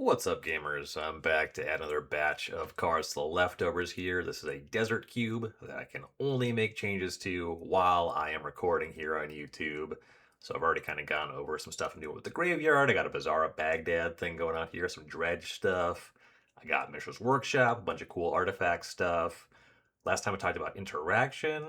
What's up, gamers? I'm back to add another batch of Cards to the Leftovers here. This is a desert cube that I can only make changes to while I am recording here on YouTube. So I've already kind of gone over some stuff I'm doing with the graveyard. I got a Bazaar of Baghdad thing going on here, some dredge stuff. I got Mishra's Workshop, a bunch of cool artifact stuff. Last time I talked about interaction,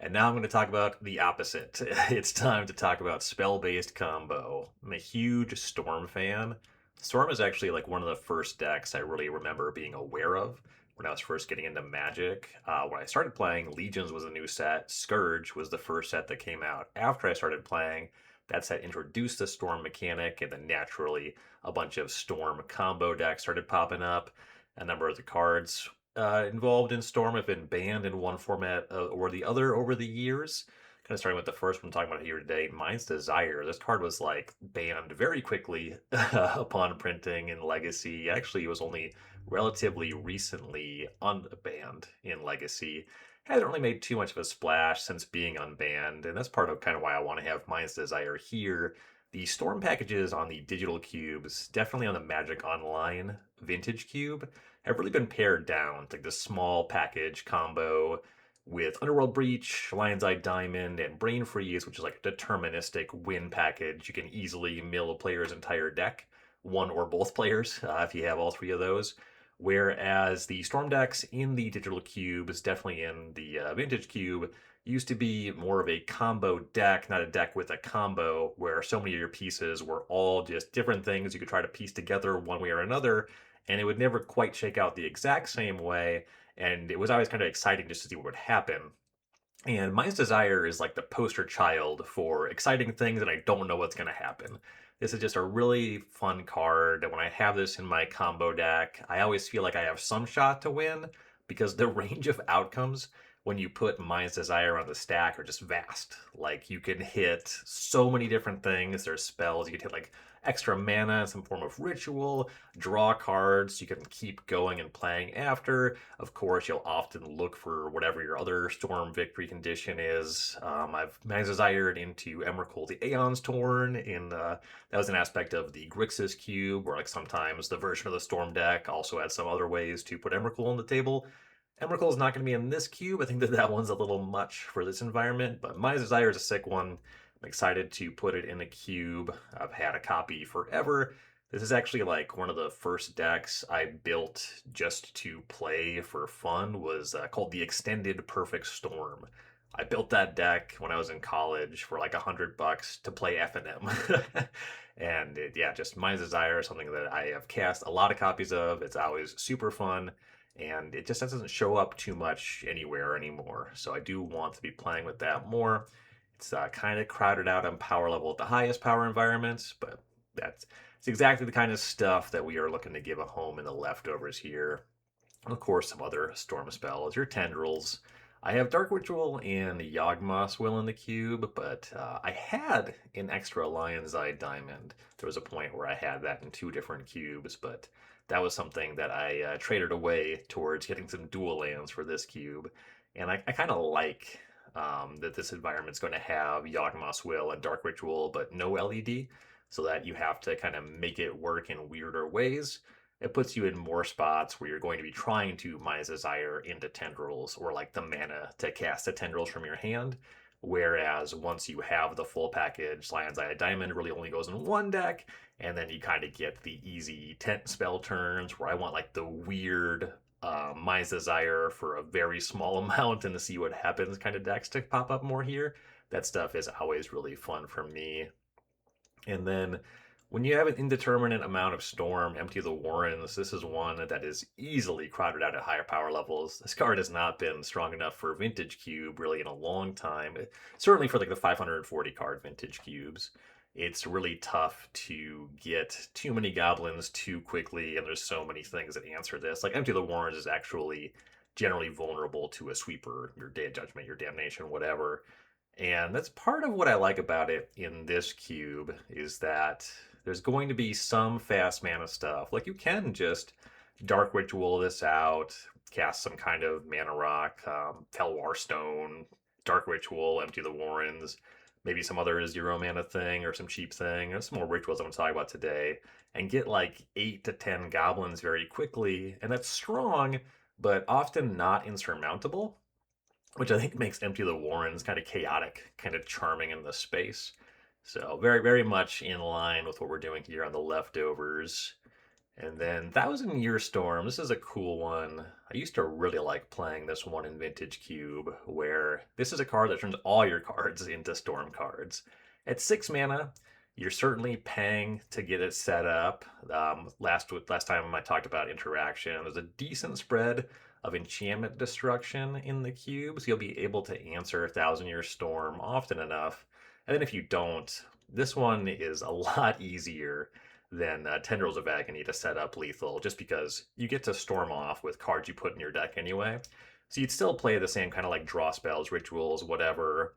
and now I'm going to talk about the opposite. It's time to talk about spell-based combo. I'm a huge Storm fan. Storm is actually like one of the first decks I really remember being aware of when I was first getting into Magic. When I started playing, Legions was a new set. Scourge was the first set that came out after I started playing. That set introduced the Storm mechanic, and then naturally a bunch of Storm combo decks started popping up. A number of the cards involved in Storm have been banned in one format or the other over the years. Kind of starting with the first one, talking about here today, Mind's Desire. This card was like banned very quickly upon printing in Legacy. Actually, it was only relatively recently unbanned in Legacy. Hasn't really made too much of a splash since being unbanned, and that's part of kind of why I want to have Mind's Desire here. The Storm packages on the digital cubes, definitely on the Magic Online Vintage Cube, have really been pared down. It's like the small package combo with Underworld Breach, Lion's Eye Diamond, and Brain Freeze, which is like a deterministic win package. You can easily mill a player's entire deck, one or both players, if you have all three of those. Whereas the Storm decks in the digital cube is definitely in the Vintage Cube used to be more of a combo deck, not a deck with a combo, where so many of your pieces were all just different things you could try to piece together one way or another, and it would never quite shake out the exact same way. And it was always kind of exciting just to see what would happen. And Mind's Desire is like the poster child for exciting things and I don't know what's going to happen. This is just a really fun card. And when I have this in my combo deck, I always feel like I have some shot to win because the range of outcomes when you put Mind's Desire on the stack are just vast. Like you can hit so many different things. There's spells. You can hit like extra mana, some form of ritual, draw cards. You can keep going and playing after. Of course, you'll often look for whatever your other Storm victory condition is. I've Mind's Desired into Emrakul the Aeon's Torn. That was an aspect of the Grixis cube, where like sometimes the version of the Storm deck also had some other ways to put Emrakul on the table. Emrakul is not going to be in this cube. I think that one's a little much for this environment, but Mind's Desire is a sick one. I'm excited to put it in a cube. I've had a copy forever. This is actually like one of the first decks I built just to play for fun was called the Extended Perfect Storm. I built that deck when I was in college for like $100 to play FNM. And yeah, just Mind's Desire is something that I have cast a lot of copies of. It's always super fun and it just doesn't show up too much anywhere anymore. So I do want to be playing with that more. It's kind of crowded out on power level at the highest power environments, but that's it's exactly the kind of stuff that we are looking to give a home in the leftovers here. Of course, some other storm spells, your tendrils. I have Dark Ritual and Yawgmoth's Will in the cube, but I had an extra Lion's Eye Diamond. There was a point where I had that in two different cubes, but that was something that I traded away towards getting some dual lands for this cube. And I kind of like that this environment's going to have Yawgmoth's Will and Dark Ritual, but no LED, so that you have to kind of make it work in weirder ways. It puts you in more spots where you're going to be trying to Mind's Desire into tendrils or like the mana to cast the tendrils from your hand. Whereas once you have the full package, Lion's Eye Diamond really only goes in one deck, and then you kind of get the easy tent spell turns where I want like the weird Mind's Desire for a very small amount and to see what happens kind of decks to pop up more here. That stuff is always really fun for me. And then when you have an indeterminate amount of Storm, Empty the Warrens, this is one that is easily crowded out at higher power levels. This card has not been strong enough for Vintage Cube really in a long time. Certainly for like the 540 card Vintage Cubes. It's really tough to get too many goblins too quickly, and there's so many things that answer this. Like Empty the Warrens is actually generally vulnerable to a sweeper, your Day of Judgment, your Damnation, whatever. And that's part of what I like about it in this cube is that there's going to be some fast mana stuff. Like you can just Dark Ritual this out, cast some kind of mana rock, Felwar Stone, Dark Ritual, Empty the Warrens, maybe some other 0 mana thing or some cheap thing or some more rituals I'm going to talk about today, and get like 8 to 10 goblins very quickly. And that's strong, but often not insurmountable, which I think makes Empty the Warrens kind of chaotic, kind of charming in the space. So very, very much in line with what we're doing here on the leftovers. And then Thousand Year Storm. This is a cool one. I used to really like playing this one in Vintage Cube, where this is a card that turns all your cards into Storm cards. At 6 mana, you're certainly paying to get it set up. Last time I talked about interaction, there's a decent spread of enchantment destruction in the cube, so you'll be able to answer Thousand Year Storm often enough. And then if you don't, this one is a lot easier than Tendrils of Agony to set up lethal, just because you get to storm off with cards you put in your deck anyway. So you'd still play the same kind of like draw spells, rituals, whatever,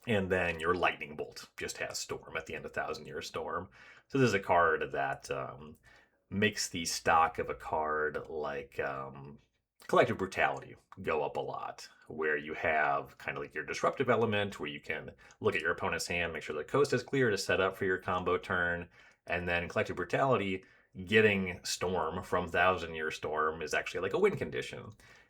and then your Lightning Bolt just has Storm at the end of Thousand Year Storm. So this is a card that makes the stock of a card like Collective Brutality go up a lot, where you have kind of like your disruptive element, where you can look at your opponent's hand, make sure the coast is clear to set up for your combo turn, and then Collective Brutality, getting Storm from Thousand Year Storm is actually like a win condition.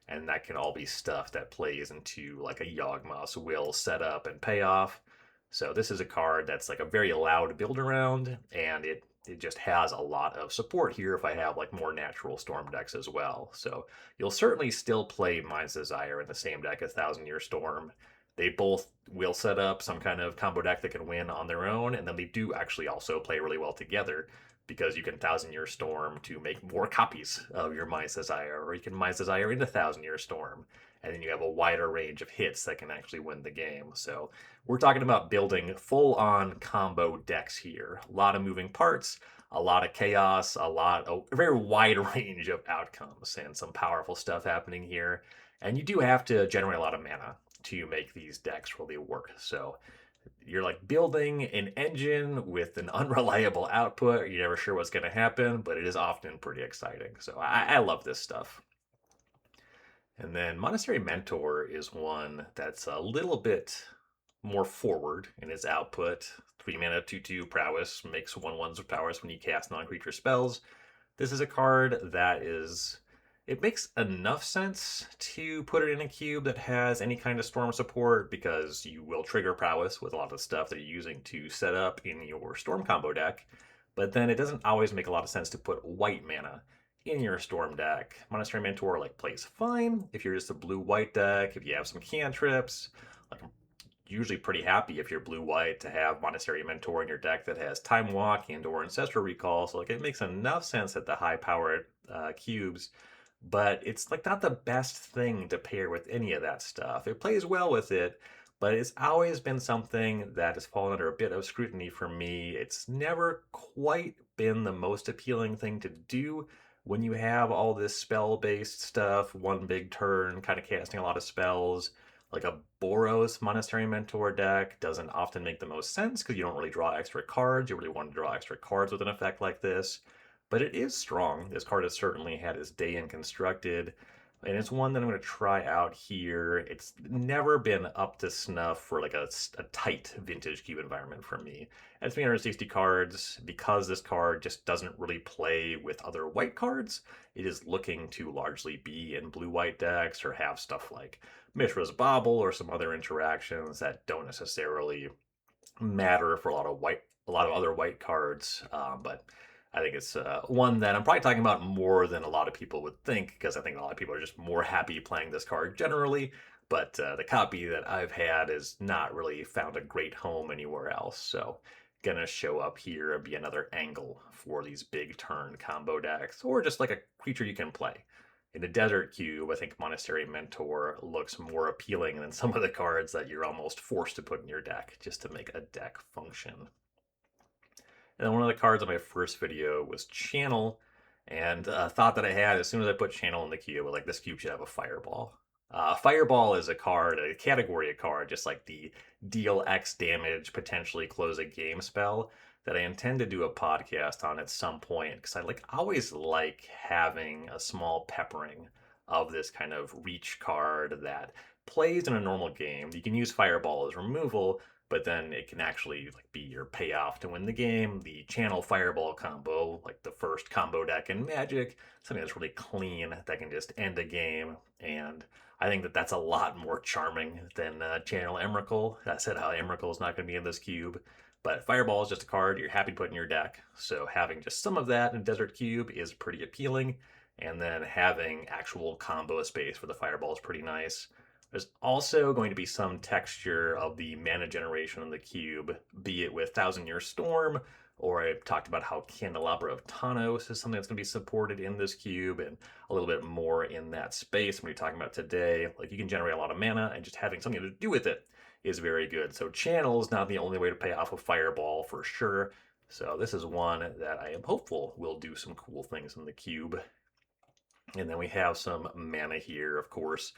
And that can all be stuff that plays into like a Yawgmoth's Will setup and payoff. So this is a card that's like a very loud build around, and it just has a lot of support here if I have like more natural Storm decks as well. So you'll certainly still play Mind's Desire in the same deck as Thousand Year Storm. They both will set up some kind of combo deck that can win on their own, and then they do actually also play really well together because you can Thousand Year Storm to make more copies of your Mind's Desire, or you can Mind's Desire into Thousand Year Storm, and then you have a wider range of hits that can actually win the game. So we're talking about building full-on combo decks here. A lot of moving parts, a lot of chaos, a very wide range of outcomes, and some powerful stuff happening here. And you do have to generate a lot of mana to make these decks really work. So you're like building an engine with an unreliable output. You're never sure what's going to happen, but it is often pretty exciting. So I love this stuff. And then Monastery Mentor is one that's a little bit more forward in its output. 3 mana, 2/2 prowess, makes 1/1s with powers when you cast non creature spells. This is a card that is. It makes enough sense to put it in a cube that has any kind of storm support because you will trigger prowess with a lot of the stuff that you're using to set up in your storm combo deck. But then it doesn't always make a lot of sense to put white mana in your storm deck. Monastery Mentor like plays fine if you're just a blue-white deck, if you have some cantrips. Like I'm usually pretty happy if you're blue-white to have Monastery Mentor in your deck that has Time Walk and or Ancestral Recall. So like it makes enough sense at the high-powered cubes, but it's like not the best thing to pair with any of that stuff. It plays well with it, but it's always been something that has fallen under a bit of scrutiny for me. It's never quite been the most appealing thing to do when you have all this spell-based stuff, one big turn, kind of casting a lot of spells. Like a Boros Monastery Mentor deck doesn't often make the most sense because you don't really draw extra cards. You really want to draw extra cards with an effect like this. But it is strong. This card has certainly had its day in constructed, and it's one that I'm going to try out here. It's never been up to snuff for like a tight Vintage Cube environment for me. At 360 cards, because this card just doesn't really play with other white cards, it is looking to largely be in blue-white decks or have stuff like Mishra's Bauble or some other interactions that don't necessarily matter for a lot of other white cards. But I think it's one that I'm probably talking about more than a lot of people would think, because I think a lot of people are just more happy playing this card generally. But the copy that I've had has not really found a great home anywhere else. So gonna show up here and be another angle for these big turn combo decks, or just like a creature you can play. In a Desert Cube, I think Monastery Mentor looks more appealing than some of the cards that you're almost forced to put in your deck just to make a deck function. And then one of the cards on my first video was Channel, and thought that I had as soon as I put Channel in the cube, like this cube should have a Fireball. Fireball is a card, a category of card, just like the deal X damage, potentially close a game spell, that I intend to do a podcast on at some point, because I always like having a small peppering of this kind of reach card that plays in a normal game. You can use Fireball as removal, but then it can actually like be your payoff to win the game. The Channel Fireball combo, like the first combo deck in Magic, something that's really clean that can just end a game. And I think that that's a lot more charming than Channel Emrakul. That said, how Emrakul is not going to be in this cube. But Fireball is just a card you're happy to put in your deck. So having just some of that in Desert Cube is pretty appealing. And then having actual combo space for the Fireball is pretty nice. There's also going to be some texture of the mana generation in the cube, be it with Thousand Year Storm, or I talked about how Candelabra of Tawnos is something that's going to be supported in this cube, and a little bit more in that space when we're talking about today. Like, you can generate a lot of mana, and just having something to do with it is very good. So Channel is not the only way to pay off a Fireball for sure. So this is one that I am hopeful will do some cool things in the cube. And then we have some mana here, of course.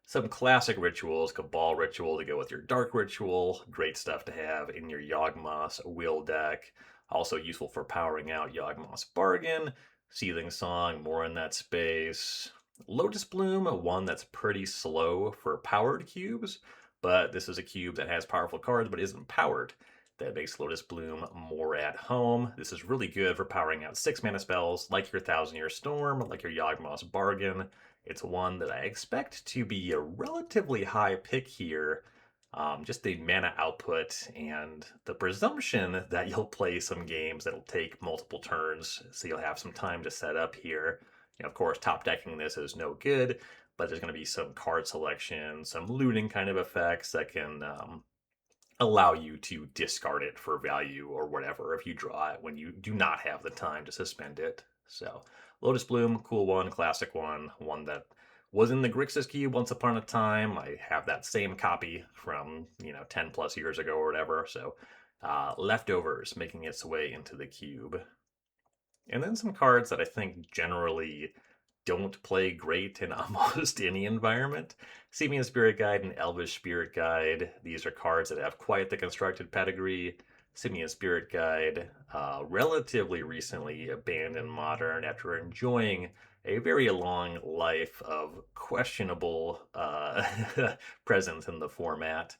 Some classic rituals, Cabal Ritual to go with your Dark Ritual. Great stuff to have in your Yawgmoth Will deck. Also useful for powering out Yawgmoth's Bargain. Seething Song, more in that space. Lotus Bloom, one that's pretty slow for powered cubes, but this is a cube that has powerful cards but isn't powered. That makes Lotus Bloom more at home. This is really good for powering out 6 mana spells like your Thousand Year Storm, like your Yawgmoth's Bargain. It's one that I expect to be a relatively high pick here. Just the mana output and the presumption that you'll play some games that'll take multiple turns, so you'll have some time to set up here. Of course, top decking this is no good, but there's going to be some card selection, some looting kind of effects that can allow you to discard it for value or whatever if you draw it when you do not have the time to suspend it. So Lotus Bloom, cool one, classic one that was in the Grixis cube once upon a time. I have that same copy from 10 plus years ago or whatever. So Leftovers making its way into the cube. And then some cards that I think generally don't play great in almost any environment. Simian Spirit Guide and Elvish Spirit Guide. These are cards that have quite the constructed pedigree. Simian Spirit Guide, relatively recently banned in Modern after enjoying a very long life of questionable presence in the format.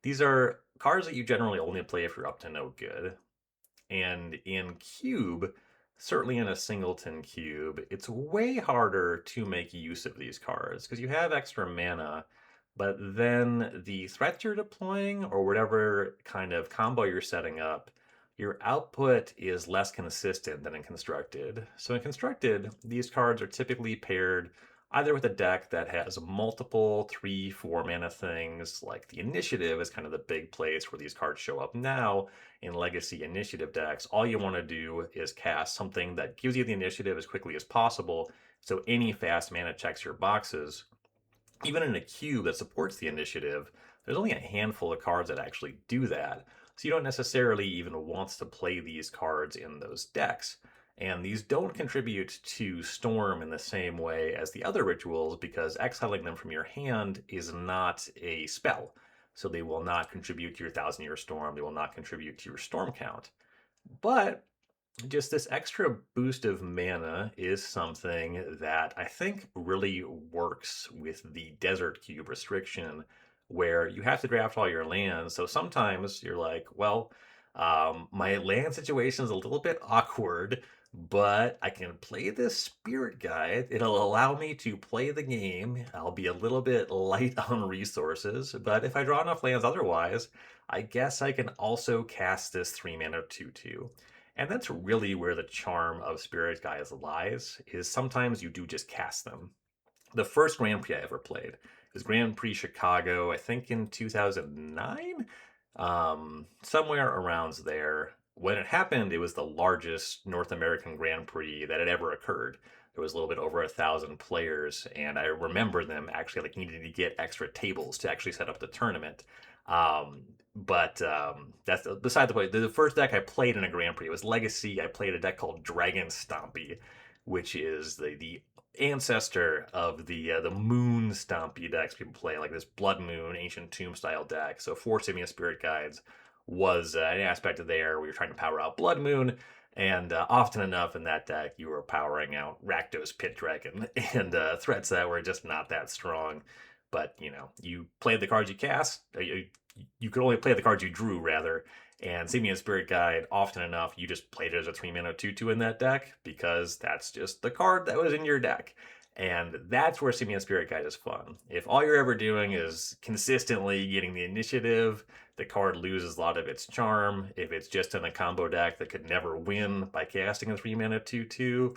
These are cards that you generally only play if you're up to no good. And in Cube, certainly in a singleton cube, it's way harder to make use of these cards because you have extra mana, but then the threat you're deploying or whatever kind of combo you're setting up, your output is less consistent than in Constructed. So in Constructed, these cards are typically paired either with a deck that has multiple 3-4 mana things, like the Initiative is kind of the big place where these cards show up now. In Legacy Initiative decks, all you want to do is cast something that gives you the initiative as quickly as possible, so any fast mana checks your boxes. Even in a cube that supports the initiative, there's only a handful of cards that actually do that, so you don't necessarily even want to play these cards in those decks. And these don't contribute to Storm in the same way as the other rituals because exiling them from your hand is not a spell. So they will not contribute to your Thousand Year Storm. They will not contribute to your Storm count. But just this extra boost of mana is something that I think really works with the Desert Cube restriction, where you have to draft all your lands. So sometimes you're like, well, my land situation is a little bit awkward, but I can play this Spirit Guide. It'll allow me to play the game. I'll be a little bit light on resources, but if I draw enough lands otherwise, I guess I can also cast this 3-mana 2/2. And that's really where the charm of Spirit Guides lies, is sometimes you do just cast them. The first Grand Prix I ever played was Grand Prix Chicago, I think in 2009? Somewhere around there. When it happened, it was the largest North American Grand Prix that had ever occurred. There was a little bit over 1,000 players, and I remember them actually like needing to get extra tables to actually set up the tournament. But that's beside the point. The first deck I played in a Grand Prix was Legacy. I played a deck called Dragon Stompy, which is the ancestor of the Moon Stompy decks people play, like this Blood Moon, Ancient Tomb style deck. So 4 Simian Spirit Guides was an aspect of there. We were trying to power out Blood Moon, and often enough in that deck, you were powering out Rakdos Pit Dragon and threats that were just not that strong. but you played the cards you cast. You could only play the cards you drew, rather. And Simian Spirit Guide, often enough, you just played it as a 3 mana 2/2 in that deck because that's just the card that was in your deck. And that's where Simian Spirit Guide is fun. If all you're ever doing is consistently getting the initiative, the card loses a lot of its charm. If it's just in a combo deck that could never win by casting a 3 mana 2/2,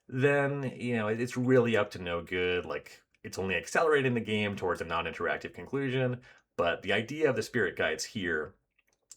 then it's really up to no good. Like, it's only accelerating the game towards a non-interactive conclusion. But the idea of the Spirit Guides here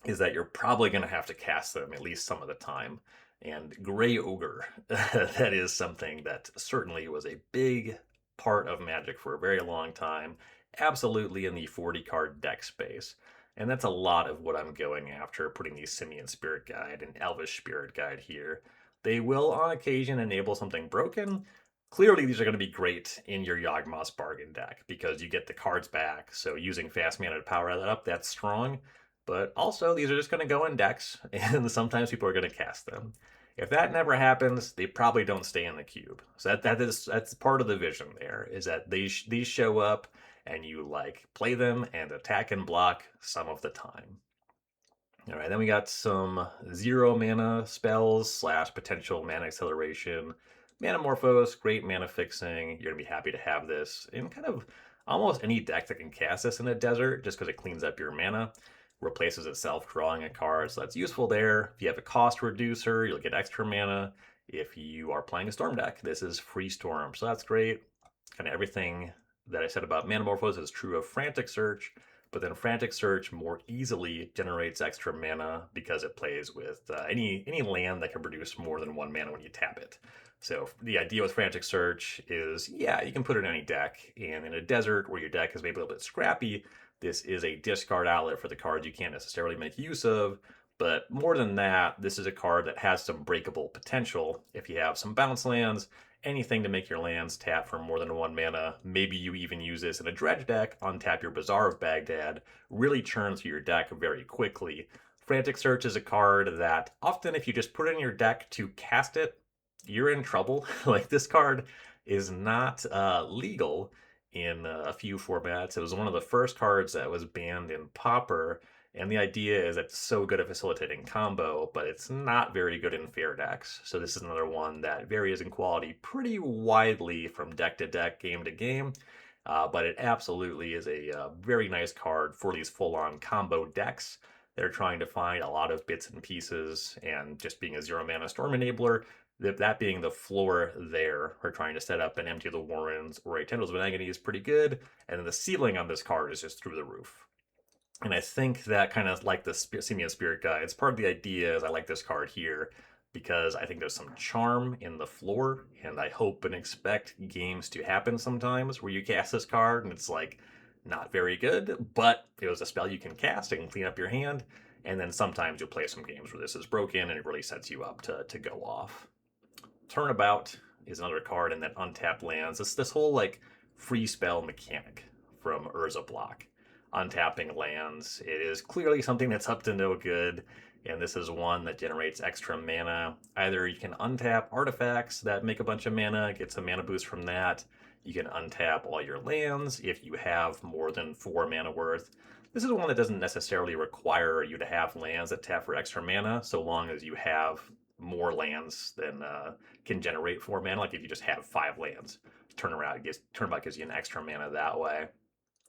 is that you're probably going to have to cast them at least some of the time. And Grey Ogre, that is something that certainly was a big part of Magic for a very long time, absolutely in the 40 card deck space. And that's a lot of what I'm going after, putting the Simian Spirit Guide and Elvish Spirit Guide here. They will on occasion enable something broken. Clearly, these are going to be great in your Yawgmoth's Bargain deck because you get the cards back, so using fast mana to power that up, that's strong. But also, these are just going to go in decks, and sometimes people are going to cast them. If that never happens, they probably don't stay in the cube. So that's part of the vision there, is that these show up, and you play them and attack and block some of the time. All right, then we got some 0 mana spells / potential mana acceleration. Manamorphose, great mana fixing. You're gonna be happy to have this in kind of almost any deck that can cast this in a desert, just because it cleans up your mana, replaces itself drawing a card, so that's useful there. If you have a cost reducer, you'll get extra mana. If you are playing a storm deck, this is free storm, so that's great. Kind of everything that I said about Manamorphose is true of Frantic Search. But then Frantic Search more easily generates extra mana because it plays with any land that can produce more than 1 mana when you tap it. So the idea with Frantic Search is, yeah, you can put it in any deck, and in a desert where your deck is maybe a little bit scrappy, this is a discard outlet for the cards you can't necessarily make use of. But more than that, this is a card that has some breakable potential. If you have some bounce lands, anything to make your lands tap for more than 1 mana. Maybe you even use this in a dredge deck, untap your Bazaar of Baghdad, really churn through your deck very quickly. Frantic Search is a card that often, if you just put it in your deck to cast it, you're in trouble. Like, this card is not legal in a few formats. It was one of the first cards that was banned in Pauper. And the idea is it's so good at facilitating combo, but it's not very good in fair decks. So this is another one that varies in quality pretty widely from deck to deck, game to game. But it absolutely is a very nice card for these full-on combo decks that are trying to find a lot of bits and pieces, and just being a 0 mana storm enabler, that being the floor there. We're trying to set up an Empty the Warrens or a Tendrils of Agony is pretty good, and then the ceiling on this card is just through the roof. And I think that kind of like the Simian Spirit Guide, it's part of the idea is I like this card here because I think there's some charm in the floor, and I hope and expect games to happen sometimes where you cast this card and it's not very good, but it was a spell you can cast and clean up your hand. And then sometimes you'll play some games where this is broken and it really sets you up to go off. Turnabout is another card in that untap lands. This whole free spell mechanic from Urza block. Untapping lands. It is clearly something that's up to no good, and this is one that generates extra mana. Either you can untap artifacts that make a bunch of mana, get some mana boost from that. You can untap all your lands if you have more than 4 mana worth. This is one that doesn't necessarily require you to have lands that tap for extra mana, so long as you have more lands than can generate 4 mana. Like if you just have 5 lands, turnabout gives you an extra mana that way.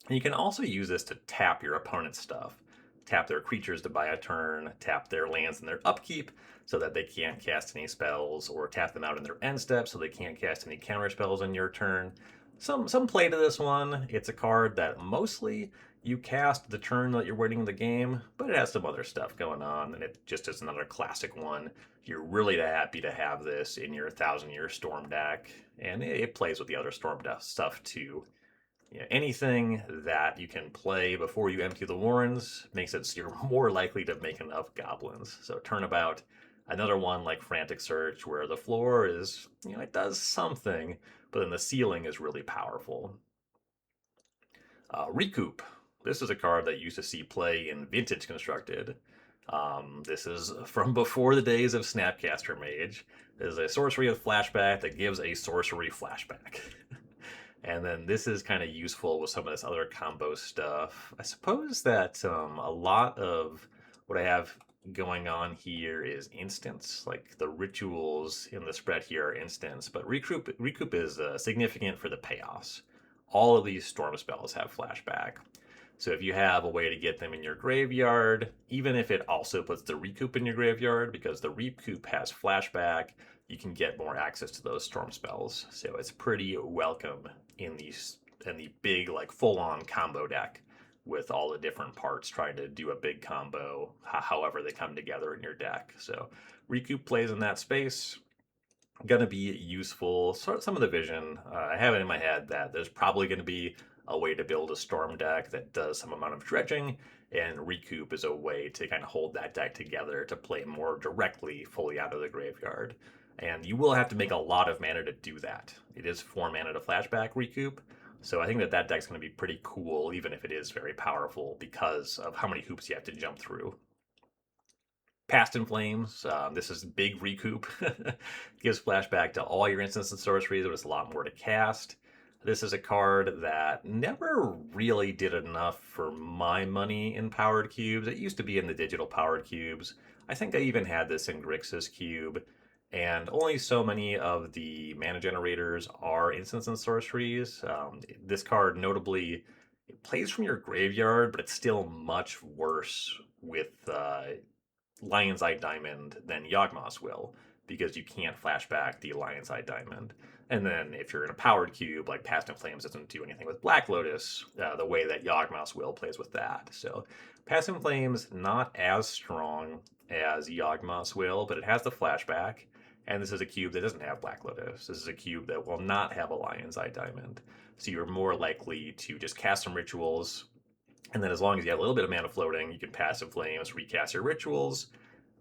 And you can also use this to tap your opponent's stuff. Tap their creatures to buy a turn, tap their lands in their upkeep so that they can't cast any spells, or tap them out in their end step so they can't cast any counter spells in your turn. Some play to this one. It's a card that mostly you cast the turn that you're winning the game, but it has some other stuff going on, and it just is another classic one. You're really happy to have this in your 1,000-Year Storm deck, and it plays with the other Storm stuff too. Anything that you can play before you empty the Warrens makes it so you're more likely to make enough goblins. So Turnabout, another one like Frantic Search, where the floor is, it does something, but then the ceiling is really powerful. Recoup. This is a card that you used to see play in Vintage Constructed. This is from before the days of Snapcaster Mage. This is a sorcery with flashback that gives a sorcery flashback. And then this is kind of useful with some of this other combo stuff. I suppose that a lot of what I have going on here is instants. Like the rituals in the spread here are instants, but recoup is significant for the payoffs. All of these storm spells have flashback. So if you have a way to get them in your graveyard, even if it also puts the recoup in your graveyard, because the recoup has flashback, you can get more access to those storm spells. So it's pretty welcome in the big like full-on combo deck with all the different parts trying to do a big combo, however they come together in your deck. So recoup plays in that space. Going to be useful. Some of the vision, I have it in my head that there's probably going to be a way to build a storm deck that does some amount of dredging, and recoup is a way to kind of hold that deck together to play more directly fully out of the graveyard. And you will have to make a lot of mana to do that. It is 4 mana to flashback recoup, so I think that that deck's going to be pretty cool, even if it is very powerful, because of how many hoops you have to jump through. Past in Flames. This is big recoup. Gives flashback to all your instants and sorceries, but it's a lot more to cast. This is a card that never really did enough for my money in powered cubes. It used to be in the digital powered cubes. I think I even had this in Grixis cube, and only so many of the mana generators are instants and sorceries. This card notably it plays from your graveyard, but it's still much worse with Lion's Eye Diamond than Yawgmoth's will, because you can't flashback the Lion's Eye Diamond. And then if you're in a powered cube, like Past in Flames doesn't do anything with Black Lotus, the way that Yawgmoth's will plays with that. So Past in Flames not as strong as Yawgmoth's will, but it has the flashback. And this is a cube that doesn't have Black Lotus. This is a cube that will not have a Lion's Eye Diamond. So you're more likely to just cast some rituals, and then as long as you have a little bit of mana floating, you can Past in Flames, recast your rituals.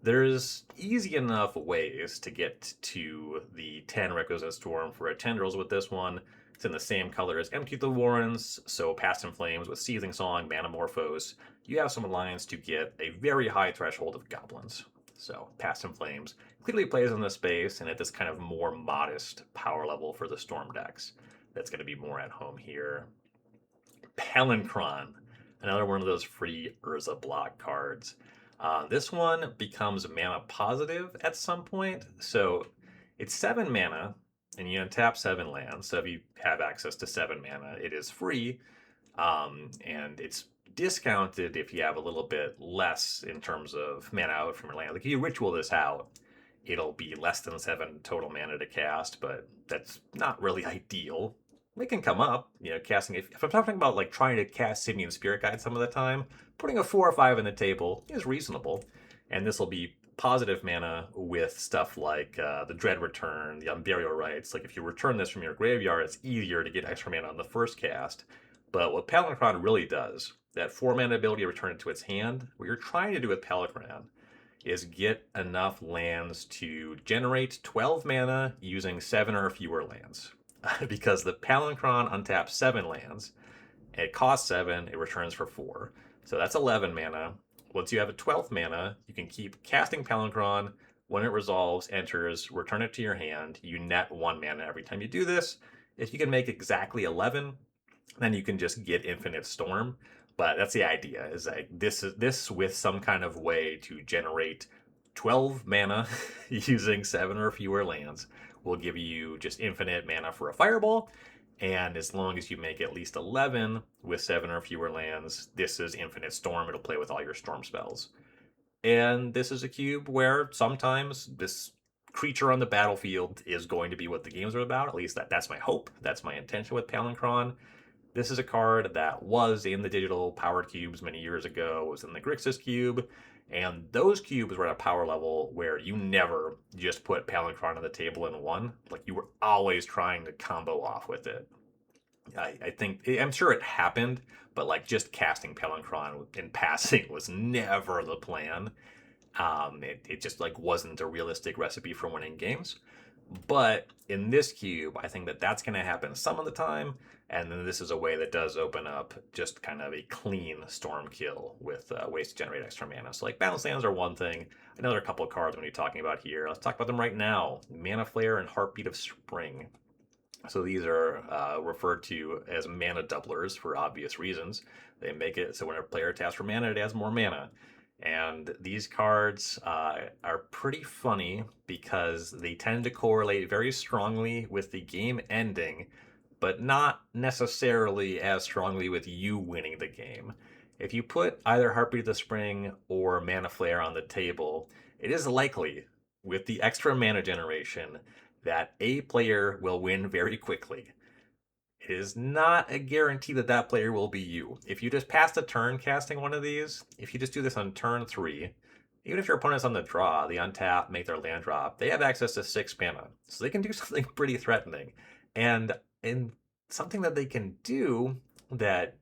There's easy enough ways to get to the 10 Requisite Storm for a Tendrils with this one. It's in the same color as Empty the Warrens, so Past in Flames with Seething Song, Manamorphose. You have some alliance to get a very high threshold of goblins. So Past in Flames clearly plays in this space and at this kind of more modest power level for the Storm decks. That's going to be more at home here. Palinchron, another one of those free Urza block cards. This one becomes mana positive at some point. So it's 7 mana, and you untap 7 lands. So if you have access to 7 mana, it is free. And it's discounted if you have a little bit less in terms of mana out from your land. Like if you ritual this out, it'll be less than 7 total mana to cast, but that's not really ideal. They can come up, casting. If I'm talking about like trying to cast Simian Spirit Guide some of the time, putting a 4 or 5 in the table is reasonable. And this will be positive mana with stuff like the Dread Return, the Unburial Rites. Like if you return this from your graveyard, it's easier to get extra mana on the first cast. But what Palinchron really does, that 4 mana ability to return it to its hand, what you're trying to do with Palinchron is get enough lands to generate 12 mana using 7 or fewer lands. Because the Palinchron untaps 7 lands, it costs 7, it returns for 4. So that's 11 mana. Once you have a 12th mana, you can keep casting Palinchron. When it resolves, enters, return it to your hand. You net 1 mana every time you do this. If you can make exactly 11, then you can just get Infinite Storm. But that's the idea, is like this with some kind of way to generate 12 mana using 7 or fewer lands will give you just infinite mana for a fireball. And as long as you make at least 11 with 7 or fewer lands, this is Infinite Storm. It'll play with all your storm spells. And this is a cube where sometimes this creature on the battlefield is going to be what the games are about. At least that's my hope. That's my intention with Palinchron. This is a card that was in the digital powered cubes many years ago. It was in the Grixis cube. And those cubes were at a power level where you never just put Palinchron on the table and won. Like you were always trying to combo off with it. I'm sure it happened, but like just casting Palinchron in passing was never the plan. It just like wasn't a realistic recipe for winning games. But in this cube, I think that that's going to happen some of the time. And then this is a way that does open up just kind of a clean storm kill with ways to generate extra mana. So like Balance Lands are one thing. I know there are a couple of cards I'm going to be talking about here. Let's talk about them right now. Mana Flare and Heartbeat of Spring. So these are referred to as mana doublers for obvious reasons. They make it so when a player taps for mana, it adds more mana. And these cards are pretty funny because they tend to correlate very strongly with the game ending, but not necessarily as strongly with you winning the game. If you put either Heartbeat of the Spring or Mana Flare on the table, it is likely, with the extra mana generation, that a player will win very quickly. It is not a guarantee that that player will be you. If you just pass the turn casting one of these, if you just do this on turn 3, even if your opponent's on the draw, they untap, make their land drop, they have access to 6 mana. So they can do something pretty threatening. And something that they can do that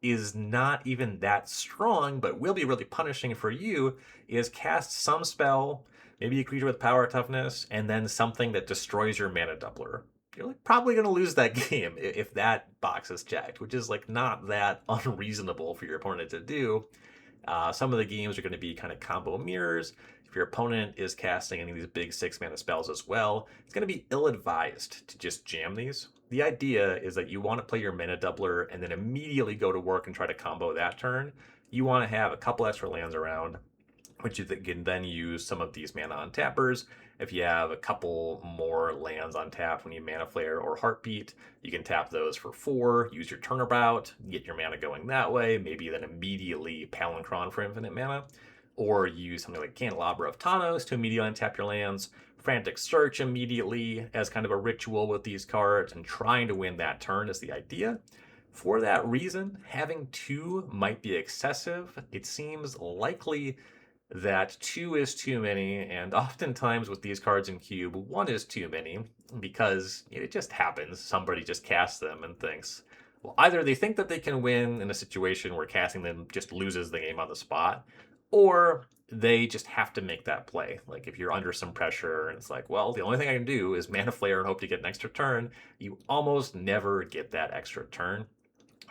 is not even that strong, but will be really punishing for you, is cast some spell, maybe a creature with power toughness, and then something that destroys your mana doubler. You're like probably going to lose that game if that box is checked, which is like not that unreasonable for your opponent to do. Some of the games are going to be kind of combo mirrors. If your opponent is casting any of these big 6 mana spells as well, it's going to be ill advised to just jam these. The idea is that you want to play your mana doubler and then immediately go to work and try to combo that turn. You want to have a couple extra lands around, which you can then use some of these mana on tappers. If you have a couple more lands on tap when you mana flare or heartbeat, you can tap those for 4, use your turnabout, get your mana going that way, maybe then immediately Palinchron for infinite mana, or use something like Candelabra of Tawnos to immediately untap your lands, Frantic Search immediately as kind of a ritual with these cards, and trying to win that turn is the idea. For that reason, having 2 might be excessive. It seems likely that 2 is too many, and oftentimes with these cards in cube, 1 is too many because it just happens. Somebody just casts them and thinks, well, either they think that they can win in a situation where casting them just loses the game on the spot, or they just have to make that play. Like if you're under some pressure and it's like, well, the only thing I can do is mana flare and hope to get an extra turn, you almost never get that extra turn.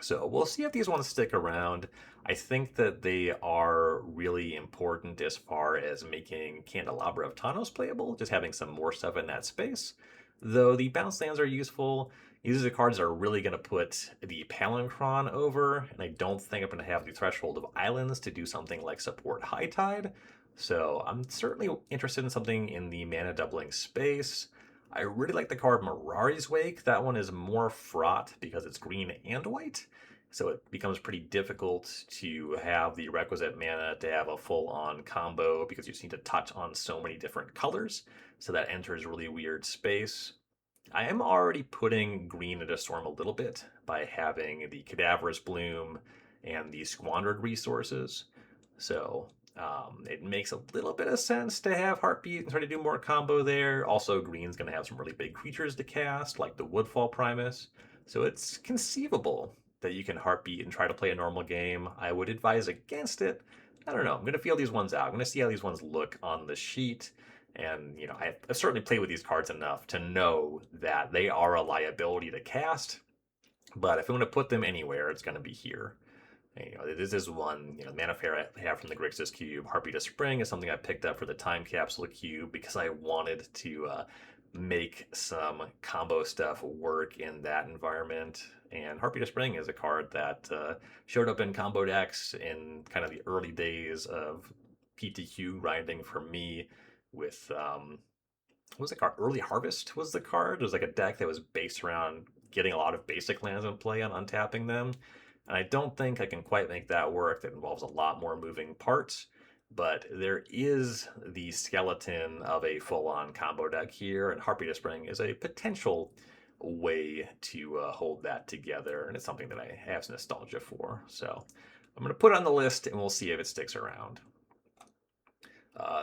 So we'll see if these ones stick around. I think that they are really important as far as making Candelabra of Tawnos playable, just having some more stuff in that space. Though the bounce lands are useful, these are the cards that are really going to put the Palinchron over, and I don't think I'm going to have the threshold of islands to do something like support High Tide. So I'm certainly interested in something in the mana doubling space. I really like the card Mirari's Wake. That one is more fraught because it's green and white. So it becomes pretty difficult to have the requisite mana to have a full-on combo because you just need to touch on so many different colors. So that enters really weird space. I am already putting green into Storm a little bit by having the Cadaverous Bloom and the Squandered Resources. So it makes a little bit of sense to have Heartbeat and try to do more combo there. Also, green's going to have some really big creatures to cast, like the Woodfall Primus. So it's conceivable that you can Heartbeat and try to play a normal game. I would advise against it. I don't know. I'm going to feel these ones out. I'm going to see how these ones look on the sheet. And, I've certainly played with these cards enough to know that they are a liability to cast. But if I'm going to put them anywhere, it's going to be here. This is one, Mana Flare I have from the Grixis Cube. Heartbeat of Spring is something I picked up for the Time Capsule Cube because I wanted to make some combo stuff work in that environment. And Heartbeat of Spring is a card that showed up in combo decks in kind of the early days of PTQ grinding for me with, what was the card? Early Harvest was the card. It was like a deck that was based around getting a lot of basic lands in play and untapping them. And I don't think I can quite make that work. That involves a lot more moving parts. But there is the skeleton of a full-on combo deck here, and Heartbeat of Spring is a potential way to hold that together, and it's something that I have some nostalgia for. So I'm going to put it on the list, and we'll see if it sticks around.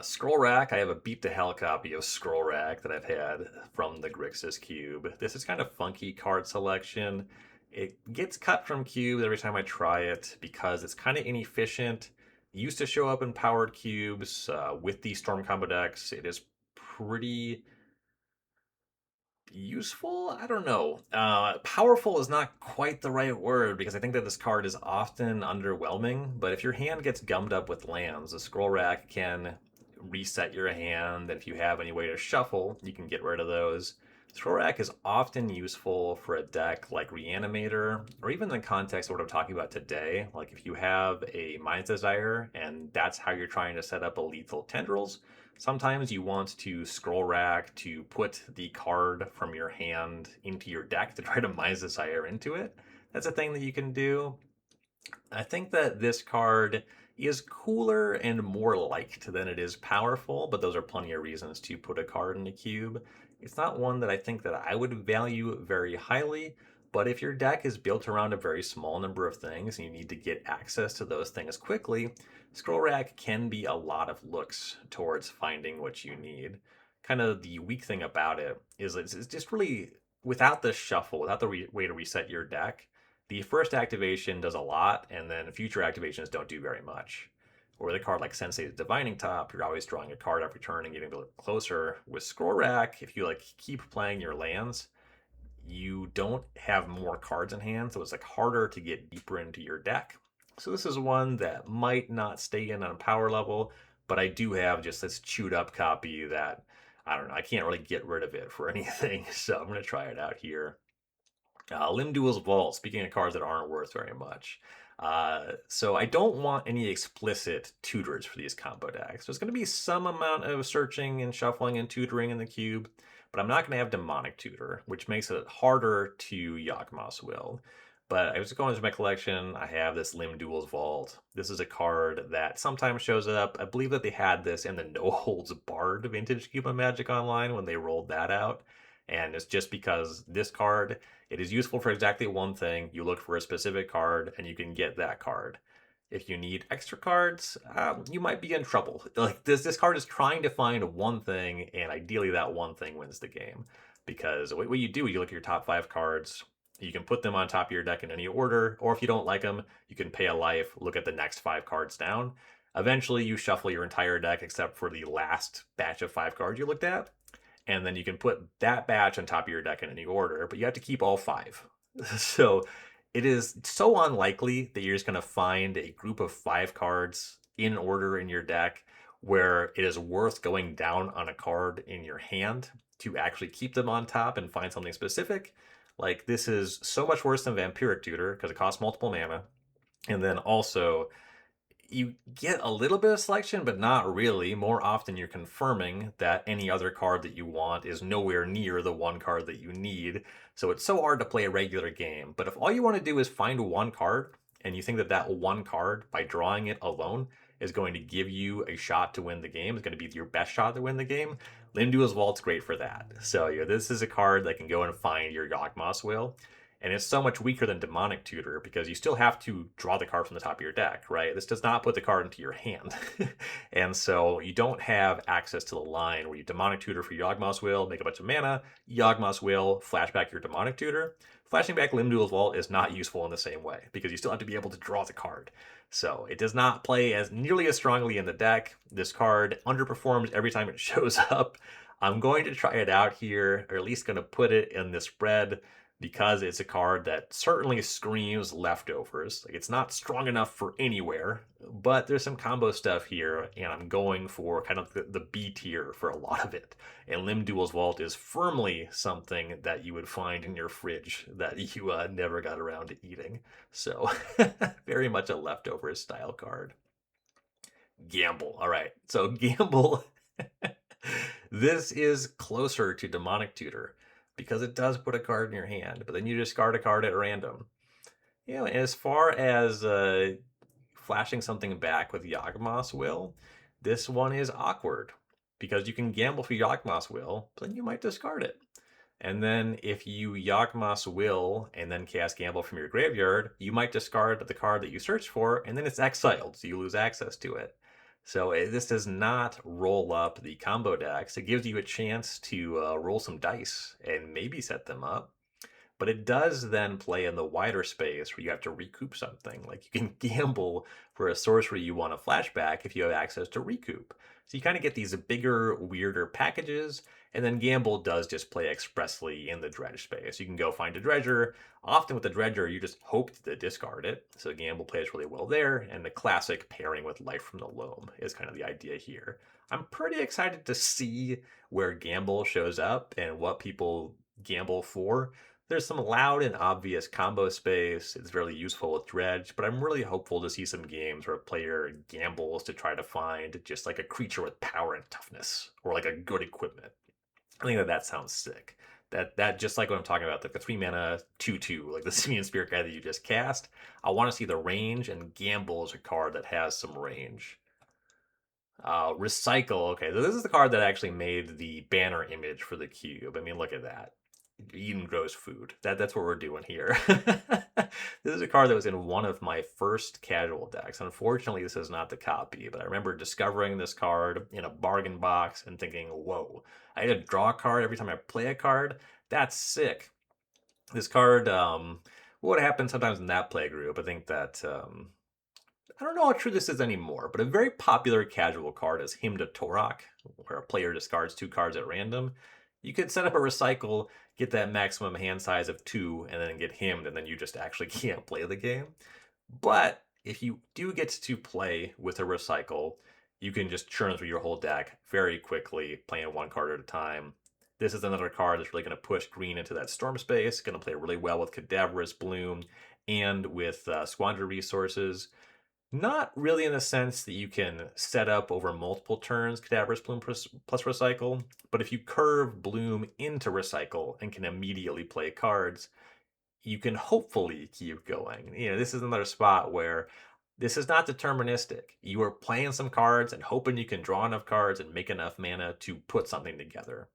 Scroll Rack, I have a beat to hell copy of Scroll Rack that I've had from the Grixis Cube. This is kind of funky card selection. It gets cut from cubes every time I try it because it's kind of inefficient. It used to show up in powered cubes with the Storm combo decks. It is pretty useful. I don't know. Powerful is not quite the right word because I think that this card is often underwhelming. But if your hand gets gummed up with lands, the Scroll Rack can reset your hand. And if you have any way to shuffle, you can get rid of those. Scroll Rack is often useful for a deck like Reanimator, or even in the context of what I'm talking about today. Like if you have a Mind's Desire and that's how you're trying to set up a lethal tendrils, sometimes you want to Scroll Rack to put the card from your hand into your deck to try to Mind's Desire into it. That's a thing that you can do. I think that this card is cooler and more liked than it is powerful, but those are plenty of reasons to put a card in a cube. It's not one that I think that I would value very highly, but if your deck is built around a very small number of things and you need to get access to those things quickly, Scroll Rack can be a lot of looks towards finding what you need. Kind of the weak thing about it is it's just really without the shuffle, without the way to reset your deck, the first activation does a lot, and then future activations don't do very much. Or with a card like Sensei's Divining Top, you're always drawing a card every turn and getting a little closer. With Scroll Rack, if you like keep playing your lands, you don't have more cards in hand, so it's like harder to get deeper into your deck. So this is one that might not stay in on power level, but I do have just this chewed up copy that I don't know, I can't really get rid of it for anything, so I'm gonna try it out here. Lim-Duel's Vault, speaking of cards that aren't worth very much. So I don't want any explicit tutors for these combo decks. There's going to be some amount of searching and shuffling and tutoring in the cube, but I'm not going to have Demonic Tutor, which makes it harder to Yawgmoth's Will. But I was going through my collection. I have this Lim-Duel's Vault. This is a card that sometimes shows up. I believe that they had this in the No Holds Barred Vintage Cube of Magic Online when they rolled that out. And it's just because this card, it is useful for exactly one thing. You look for a specific card and you can get that card. If you need extra cards, you might be in trouble. Like this card is trying to find one thing, and ideally that one thing wins the game. Because what you do, you look at your top 5 cards, you can put them on top of your deck in any order, or if you don't like them, you can pay a life, look at the next 5 cards down. Eventually, you shuffle your entire deck except for the last batch of 5 cards you looked at, and then you can put that batch on top of your deck in any order, but you have to keep all 5. So it is so unlikely that you're just going to find a group of 5 cards in order in your deck where it is worth going down on a card in your hand to actually keep them on top and find something specific. Like this is so much worse than Vampiric Tutor because it costs multiple mana. And then also you get a little bit of selection, but not really. More often, you're confirming that any other card that you want is nowhere near the one card that you need. So it's so hard to play a regular game. But if all you want to do is find one card, and you think that that one card, by drawing it alone, is going to give you a shot to win the game, is going to be your best shot to win the game, Lim-Duel's Vault's great for that. So this is a card that can go and find your Yawgmoth's Will. And it's so much weaker than Demonic Tutor because you still have to draw the card from the top of your deck, right? This does not put the card into your hand. And so you don't have access to the line where you Demonic Tutor for Yawgmoth's Will, make a bunch of mana, Yawgmoth's Will, flashback your Demonic Tutor. Flashing back Lim-Duel's Vault is not useful in the same way because you still have to be able to draw the card. So it does not play as nearly as strongly in the deck. This card underperforms every time it shows up. I'm going to try it out here, or at least going to put it in the spread because it's a card that certainly screams leftovers. Like it's not strong enough for anywhere, but there's some combo stuff here, and I'm going for kind of the B tier for a lot of it. And Lim-Duel's Vault is firmly something that you would find in your fridge that you never got around to eating. So very much a leftovers style card. Gamble. All right, so Gamble. This is closer to Demonic Tutor because it does put a card in your hand, but then you discard a card at random. As far as flashing something back with Yawgmoth's Will, this one is awkward because you can gamble for Yawgmoth's Will, but then you might discard it. And then if you Yawgmoth's Will and then cast Gamble from your graveyard, you might discard the card that you searched for, and then it's exiled, so you lose access to it. So this does not roll up the combo decks. It gives you a chance to roll some dice and maybe set them up. But it does then play in the wider space where you have to recoup something. Like you can gamble for a sorcery you want a flashback if you have access to recoup. So you kind of get these bigger, weirder packages, and then Gamble does just play expressly in the dredge space. You can go find a dredger. Often with the dredger, you just hope to discard it. So Gamble plays really well there, and the classic pairing with Life from the Loam is kind of the idea here. I'm pretty excited to see where Gamble shows up and what people Gamble 4. There's some loud and obvious combo space. It's very useful with Dredge, but I'm really hopeful to see some games where a player gambles to try to find just like a creature with power and toughness, or like a good equipment. I think that that sounds sick. That just like what I'm talking about, like the 3 mana 2/2, like the Simian Spirit guy that you just cast. I want to see the range, and Gamble is a card that has some range. Recycle. Okay, so this is the card that actually made the banner image for the cube. I mean, look at that. Eating gross food. That's what we're doing here. This is a card that was in one of my first casual decks. Unfortunately, this is not the copy, but I remember discovering this card in a bargain box and thinking, whoa, I get to draw a card every time I play a card? That's sick. This card, what happened sometimes in that play group, I think that I don't know how true this is anymore, but a very popular casual card is Hymn to Torok, where a player discards 2 cards at random. You could set up a recycle, get that maximum hand size of 2, and then get hymned, and then you just actually can't play the game. But if you do get to play with a recycle, you can just churn through your whole deck very quickly, playing 1 card at a time. This is another card that's really going to push green into that storm space, going to play really well with Cadaverous Bloom and with Squander Resources. Not really in the sense that you can set up over multiple turns Cadaverous Bloom plus Recycle, but if you curve Bloom into Recycle and can immediately play cards, you can hopefully keep going. This is another spot where this is not deterministic. You are playing some cards and hoping you can draw enough cards and make enough mana to put something together,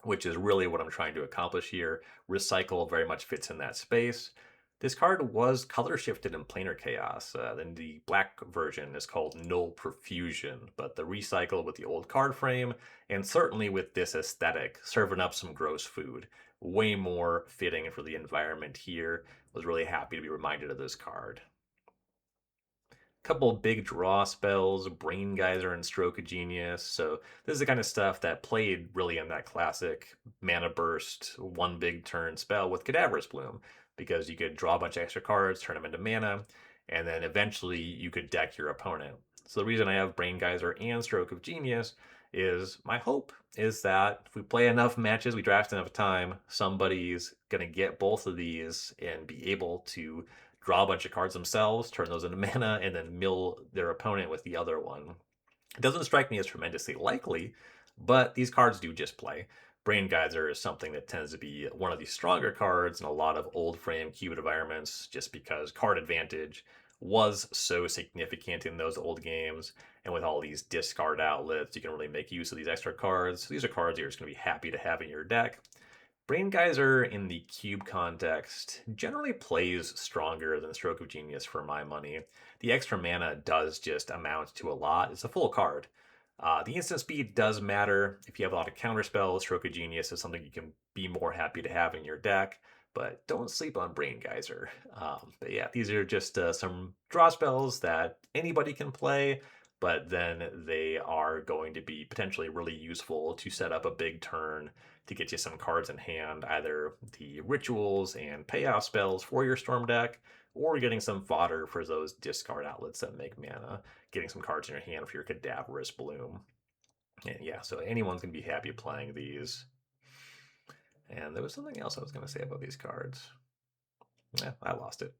which is really what I'm trying to accomplish here. Recycle very much fits in that space. This card was color shifted in Planar Chaos. Then the black version is called Null Profusion, but the recycle with the old card frame, and certainly with this aesthetic, serving up some gross food, way more fitting for the environment here. Was really happy to be reminded of this card. Couple big draw spells, Brain Geyser and Stroke of Genius. So this is the kind of stuff that played really in that classic mana burst, one big turn spell with Cadaverous Bloom, because you could draw a bunch of extra cards, turn them into mana, and then eventually you could deck your opponent. So the reason I have Brain Geyser and Stroke of Genius is my hope is that if we play enough matches, we draft enough time, somebody's going to get both of these and be able to draw a bunch of cards themselves, turn those into mana, and then mill their opponent with the other one. It doesn't strike me as tremendously likely, but these cards do just play. Brain Geyser is something that tends to be one of the stronger cards in a lot of old frame cube environments, just because card advantage was so significant in those old games. And with all these discard outlets, you can really make use of these extra cards. So these are cards you're just going to be happy to have in your deck. Brain Geyser in the cube context generally plays stronger than Stroke of Genius for my money. The extra mana does just amount to a lot. It's a full card. The instant speed does matter. If you have a lot of counter spells, Stroke of Genius is something you can be more happy to have in your deck, but don't sleep on Brain Geyser. But yeah, these are just some draw spells that anybody can play, but then they are going to be potentially really useful to set up a big turn to get you some cards in hand, either the rituals and payoff spells for your Storm deck, or getting some fodder for those discard outlets that make mana, getting some cards in your hand for your Cadaverous Bloom. And yeah, so anyone's going to be happy playing these. And there was something else I was going to say about these cards. Yeah, I lost it.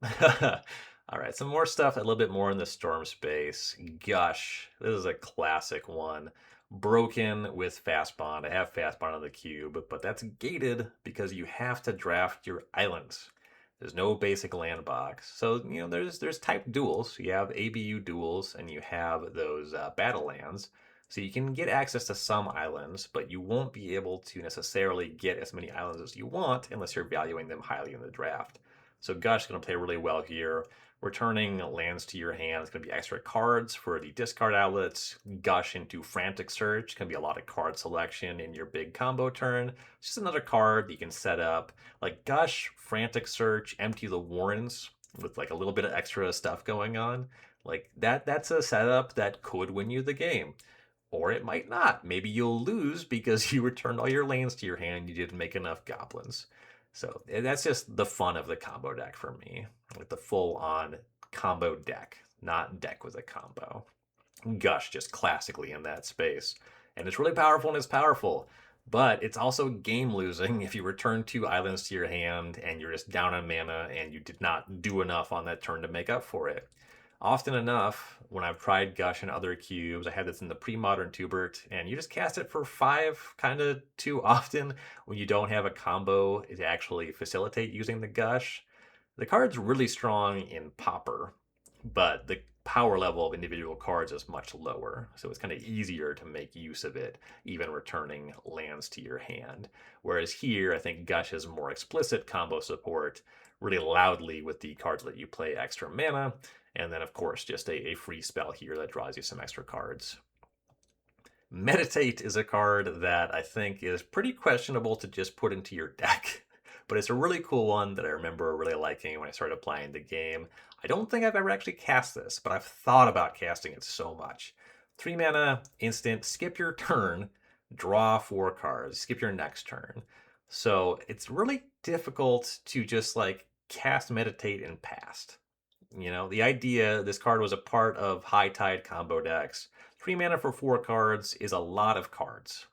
All right, some more stuff, a little bit more in the storm space. Gush, this is a classic one. Broken with Fast Bond. I have Fast Bond on the cube, but that's gated because you have to draft your islands. There's no basic land box. So, there's type duels. You have ABU duels, and you have those battle lands. So you can get access to some islands, but you won't be able to necessarily get as many islands as you want unless you're valuing them highly in the draft. So Gush is going to play really well here. Returning lands to your hand is going to be extra cards for the discard outlets. Gush into Frantic Search can be a lot of card selection in your big combo turn. It's just another card that you can set up. Like Gush, Frantic Search, Empty the Warrens with like a little bit of extra stuff going on. Like that's a setup that could win you the game. Or it might not. Maybe you'll lose because you returned all your lands to your hand. You didn't make enough goblins. So that's just the fun of the combo deck for me. With the full-on combo deck, not deck with a combo. Gush just classically in that space. And it's really powerful and it's powerful. But it's also game losing if you return 2 islands to your hand and you're just down on mana and you did not do enough on that turn to make up for it. Often enough, when I've tried Gush and other cubes, I had this in the pre-modern Tubert, and you just cast it for 5 kind of too often when you don't have a combo to actually facilitate using the Gush. The card's really strong in Pauper, but the power level of individual cards is much lower, so it's kind of easier to make use of it, even returning lands to your hand. Whereas here, I think Gush has more explicit combo support, really loudly with the cards that you play extra mana, and then of course just a free spell here that draws you some extra cards. Meditate is a card that I think is pretty questionable to just put into your deck, but it's a really cool one that I remember really liking when I started playing the game. I don't think I've ever actually cast this, but I've thought about casting it so much. 3 mana, instant, skip your turn, draw 4 cards, skip your next turn. So it's really difficult to just like cast Meditate and past. The idea, this card was a part of High Tide combo decks. 3 mana for 4 cards is a lot of cards.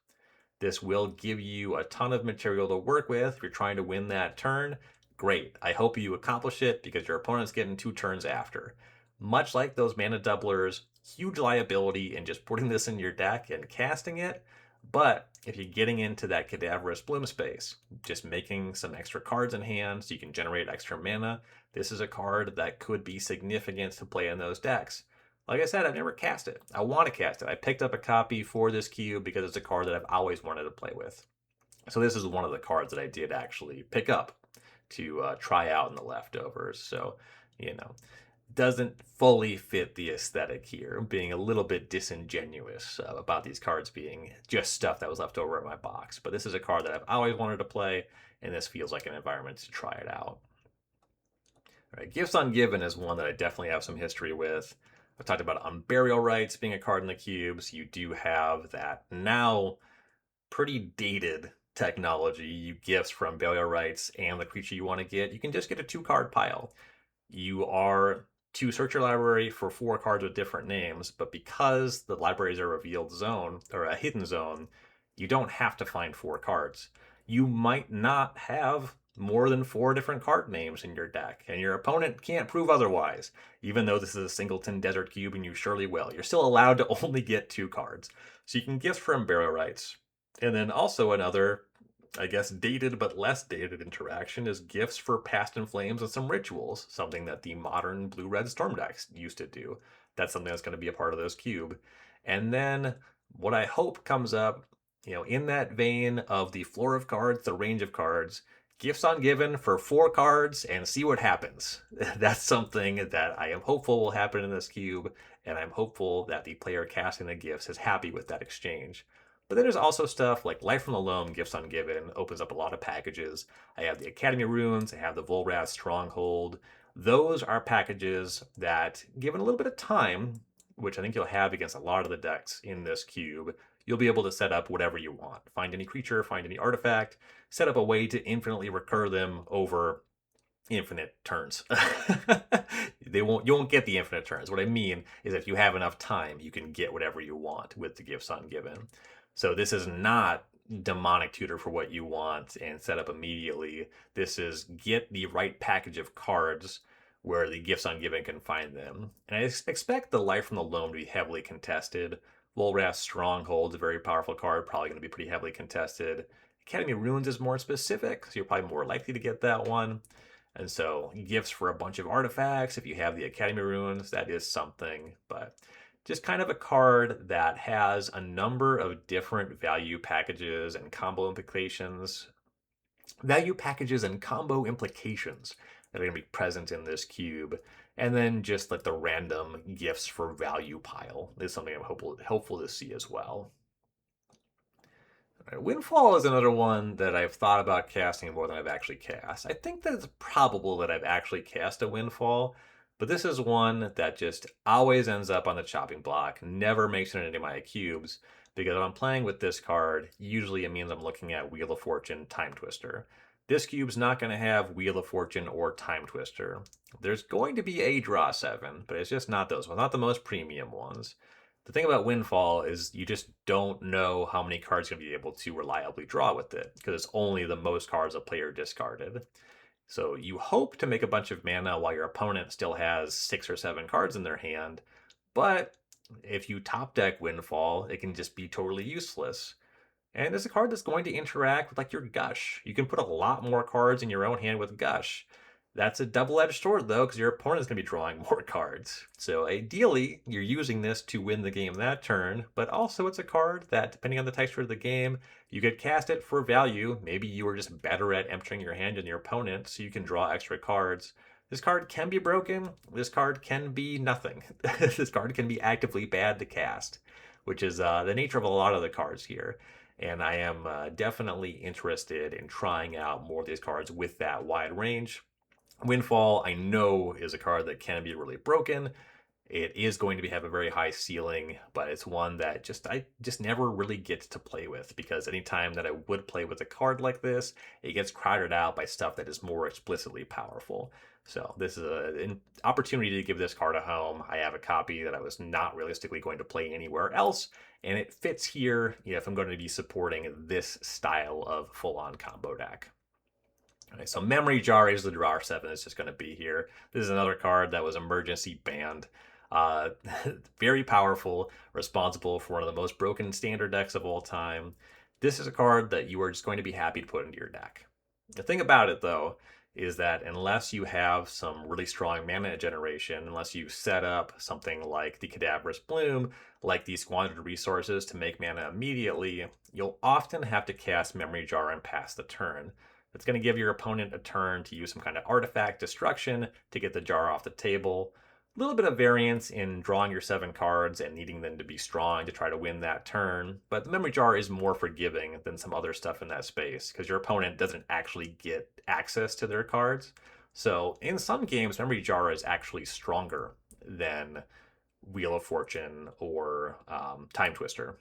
This will give you a ton of material to work with if you're trying to win that turn. Great. I hope you accomplish it because your opponent's getting 2 turns after. Much like those mana doublers, huge liability in just putting this in your deck and casting it. But if you're getting into that Cadaverous Bloom space, just making some extra cards in hand so you can generate extra mana, this is a card that could be significant to play in those decks. Like I said, I've never cast it. I want to cast it. I picked up a copy for this cube because it's a card that I've always wanted to play with. So this is one of the cards that I did actually pick up to try out in the leftovers. So, doesn't fully fit the aesthetic here, being a little bit disingenuous about these cards being just stuff that was left over in my box. But this is a card that I've always wanted to play, and this feels like an environment to try it out. All right, Gifts Ungiven is one that I definitely have some history with. I've talked about Unburial Rites being a card in the cubes. You do have that now pretty dated technology. You gifts from Burial Rites and the creature you want to get. You can just get a 2-card pile. You are to search your library for 4 cards with different names, but because the libraries are a revealed zone or a hidden zone, you don't have to find 4 cards. You might not have more than 4 different card names in your deck, and your opponent can't prove otherwise. Even though this is a singleton desert cube and you surely will, you're still allowed to only get 2 cards. So you can gift from Burial Rites. And then also another, I guess, dated but less dated interaction is gifts for Past in Flames and some rituals, something that the modern blue-red storm decks used to do. That's something that's going to be a part of this cube. And then what I hope comes up, in that vein of the floor of cards, the range of cards, Gifts Ungiven for 4 cards and see what happens. That's something that I am hopeful will happen in this cube, and I'm hopeful that the player casting the gifts is happy with that exchange. But then there's also stuff like Life from the Loam, Gifts Ungiven, opens up a lot of packages. I have the Academy Runes, I have the Volrath Stronghold. Those are packages that, given a little bit of time, which I think you'll have against a lot of the decks in this cube, you'll be able to set up whatever you want. Find any creature, find any artifact, set up a way to infinitely recur them over infinite turns. You won't get the infinite turns. What I mean is if you have enough time, you can get whatever you want with the Gifts Ungiven. So this is not demonic tutor for what you want and set up immediately. This is get the right package of cards where the Gifts Ungiven can find them. And I expect the Life from the Loam to be heavily contested. Volrath Stronghold is a very powerful card, probably going to be pretty heavily contested. Academy Runes is more specific, so you're probably more likely to get that one. And so gifts for a bunch of artifacts, if you have the Academy Runes, that is something. But just kind of a card that has a number of different value packages and combo implications. Value packages and combo implications that are going to be present in this cube. And then just like the random gifts for value pile is something I'm hopeful to see as well. Windfall is another one that I've thought about casting more than I've actually cast. I think that it's probable that I've actually cast a Windfall, but this is one that just always ends up on the chopping block, never makes it into my cubes, because if I'm playing with this card, usually it means I'm looking at Wheel of Fortune Time Twister. This cube's not going to have Wheel of Fortune or Time Twister. There's going to be a Draw 7, but it's just not those ones, not the most premium ones. The thing about Windfall is you just don't know how many cards you're going to be able to reliably draw with it because it's only the most cards a player discarded. So you hope to make a bunch of mana while your opponent still has 6 or 7 cards in their hand, but if you top deck Windfall, it can just be totally useless. And it's a card that's going to interact with like your Gush. You can put a lot more cards in your own hand with Gush. That's a double-edged sword though, because your opponent's going to be drawing more cards. So ideally, you're using this to win the game that turn, but also it's a card that, depending on the texture of the game, you could cast it for value. Maybe you were just better at emptying your hand than your opponent, so you can draw extra cards. This card can be broken. This card can be nothing. This card can be actively bad to cast, which is the nature of a lot of the cards here. And I am definitely interested in trying out more of these cards with that wide range. Windfall, I know, is a card that can be really broken. It is going to have a very high ceiling, but it's one that I just never really get to play with because anytime that I would play with a card like this, it gets crowded out by stuff that is more explicitly powerful. So this is an opportunity to give this card a home. I have a copy that I was not realistically going to play anywhere else, and it fits here, if I'm going to be supporting this style of full-on combo deck. Okay, so Memory Jar is the draw 7 is just going to be here. This is another card that was emergency banned. Uh, very powerful, responsible for one of the most broken standard decks of all time. This is a card that you are just going to be happy to put into your deck. The thing about it, though, is that unless you have some really strong mana generation, unless you set up something like the Cadaverous Bloom, like these squandered resources to make mana immediately, you'll often have to cast Memory Jar and pass the turn. It's going to give your opponent a turn to use some kind of artifact destruction to get the jar off the table. A little bit of variance in drawing your 7 cards and needing them to be strong to try to win that turn, but the Memory Jar is more forgiving than some other stuff in that space because your opponent doesn't actually get access to their cards. So in some games, Memory Jar is actually stronger than Wheel of Fortune or Time Twister.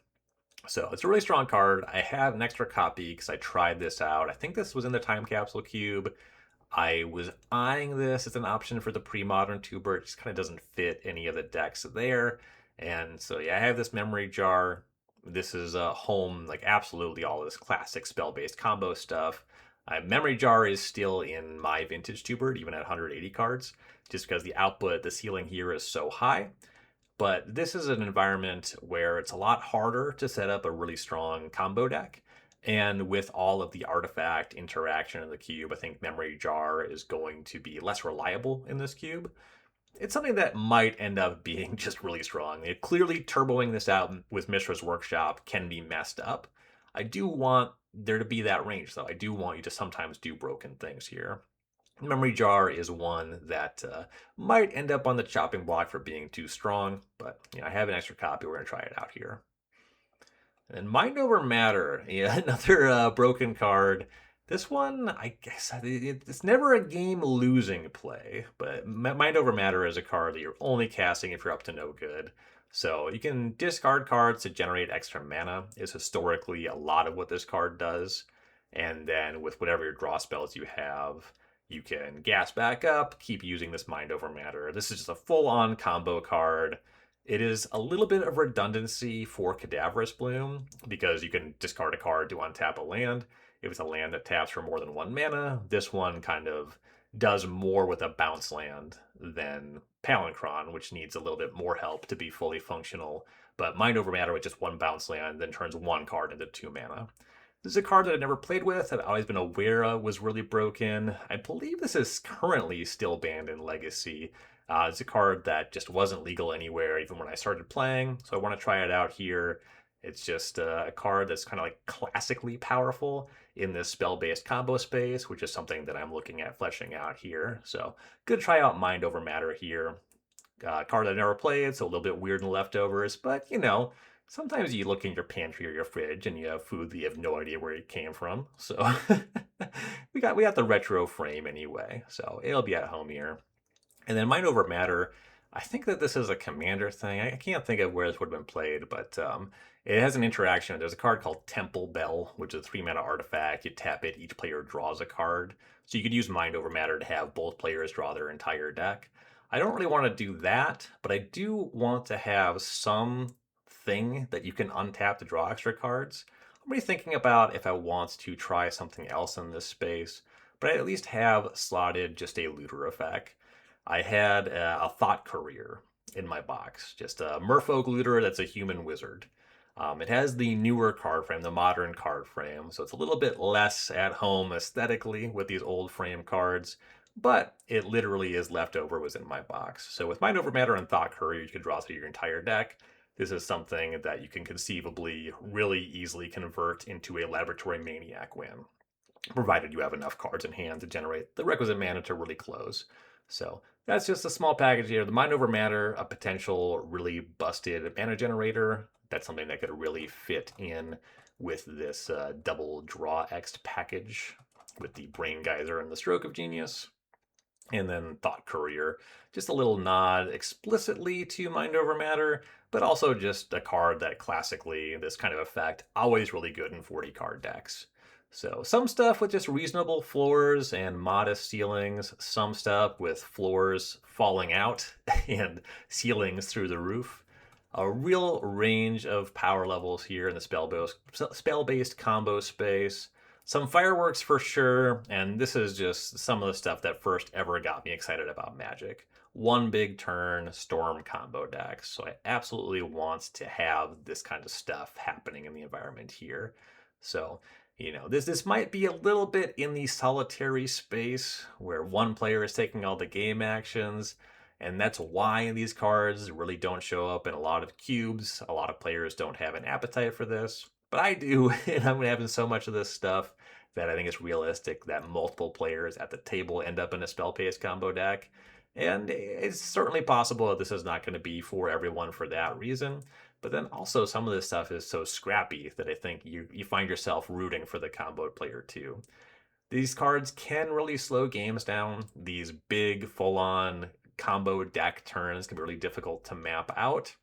So it's a really strong card. I have an extra copy because I tried this out. I think this was in the Time Capsule Cube. I was eyeing this as an option for the pre-modern tuber. It just kind of doesn't fit any of the decks there. And so yeah, I have this Memory Jar. This is home, like absolutely all this classic spell-based combo stuff. Memory Jar is still in my vintage tuber, even at 180 cards, just because the output, the ceiling here is so high. But this is an environment where it's a lot harder to set up a really strong combo deck. And with all of the artifact interaction in the cube, I think Memory Jar is going to be less reliable in this cube. It's something that might end up being just really strong. Clearly, turboing this out with Mishra's Workshop can be messed up. I do want there to be that range, though. I do want you to sometimes do broken things here. Memory Jar is one that might end up on the chopping block for being too strong, but I have an extra copy. We're going to try it out here. And Mind Over Matter, yeah, another broken card. This one, I guess, it's never a game-losing play, but Mind Over Matter is a card that you're only casting if you're up to no good. So you can discard cards to generate extra mana, is historically a lot of what this card does. And then with whatever your draw spells you have, you can gas back up, keep using this Mind Over Matter. This is just a full-on combo card. It is a little bit of redundancy for Cadaverous Bloom because you can discard a card to untap a land. If it's a land that taps for more than 1 mana, this one kind of does more with a bounce land than Palinchron, which needs a little bit more help to be fully functional. But Mind Over Matter with just 1 bounce land then turns 1 card into 2 mana. This is a card that I've never played with. I've always been aware of was really broken. I believe this is currently still banned in Legacy. It's a card that just wasn't legal anywhere, even when I started playing. So I want to try it out here. It's just a card that's kind of like classically powerful in this spell-based combo space, which is something that I'm looking at fleshing out here. So good to try out Mind Over Matter here. Card I never played, so a little bit weird in the leftovers, but sometimes you look in your pantry or your fridge and you have food that you have no idea where it came from. So we got the retro frame anyway, so it'll be at home here. And then Mind Over Matter, I think that this is a commander thing. I can't think of where this would have been played, but it has an interaction. There's a card called Temple Bell, which is a 3 mana artifact. You tap it, each player draws a card. So you could use Mind Over Matter to have both players draw their entire deck. I don't really want to do that, but I do want to have some thing that you can untap to draw extra cards. I'm really thinking about if I want to try something else in this space, but I at least have slotted just a looter effect. I had a Thought Courier in my box, just a Merfolk looter that's a human wizard. It has the newer card frame, the modern card frame, so it's a little bit less at home aesthetically with these old frame cards, but it literally is leftover was in my box. So with Mind Over Matter and Thought Courier, you can draw through your entire deck. This is something that you can conceivably really easily convert into a Laboratory Maniac win, provided you have enough cards in hand to generate the requisite mana to really close. So that's just a small package here. The Mind Over Matter, a potential really busted mana generator. That's something that could really fit in with this double draw X package with the Brain Geyser and the Stroke of Genius. And then Thought Courier, just a little nod explicitly to Mind Over Matter, but also just a card that classically, this kind of effect, always really good in 40 card decks. So some stuff with just reasonable floors and modest ceilings, some stuff with floors falling out and ceilings through the roof. A real range of power levels here in the spell-based combo space. Some fireworks for sure, and this is just some of the stuff that first ever got me excited about Magic. One big turn, storm combo decks. So I absolutely want to have this kind of stuff happening in the environment here. So, this might be a little bit in the solitary space where one player is taking all the game actions, and that's why these cards really don't show up in a lot of cubes. A lot of players don't have an appetite for this, but I do, and I'm having so much of this stuff that I think it's realistic that multiple players at the table end up in a spell-based combo deck. And it's certainly possible that this is not going to be for everyone for that reason. But then also some of this stuff is so scrappy that I think you find yourself rooting for the combo player too. These cards can really slow games down. These big, full-on combo deck turns can be really difficult to map out.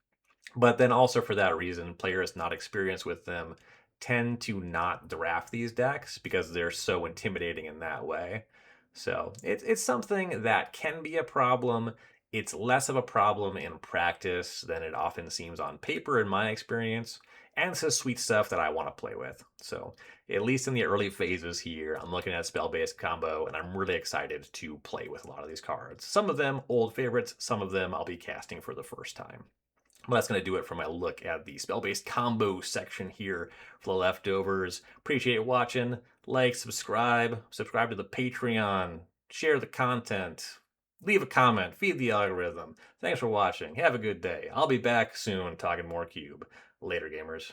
But then also for that reason, players not experienced with them tend to not draft these decks because they're so intimidating in that way. So it's something that can be a problem. It's less of a problem in practice than it often seems on paper, in my experience. And it's the sweet stuff that I want to play with. So, at least in the early phases here, I'm looking at spell-based combo, and I'm really excited to play with a lot of these cards. Some of them old favorites, some of them I'll be casting for the first time. Well, that's going to do it for my look at the spell-based combo section here for the leftovers. Appreciate watching. Like, subscribe to the Patreon, share the content, leave a comment, feed the algorithm. Thanks for watching. Have a good day. I'll be back soon talking more Cube. Later, gamers.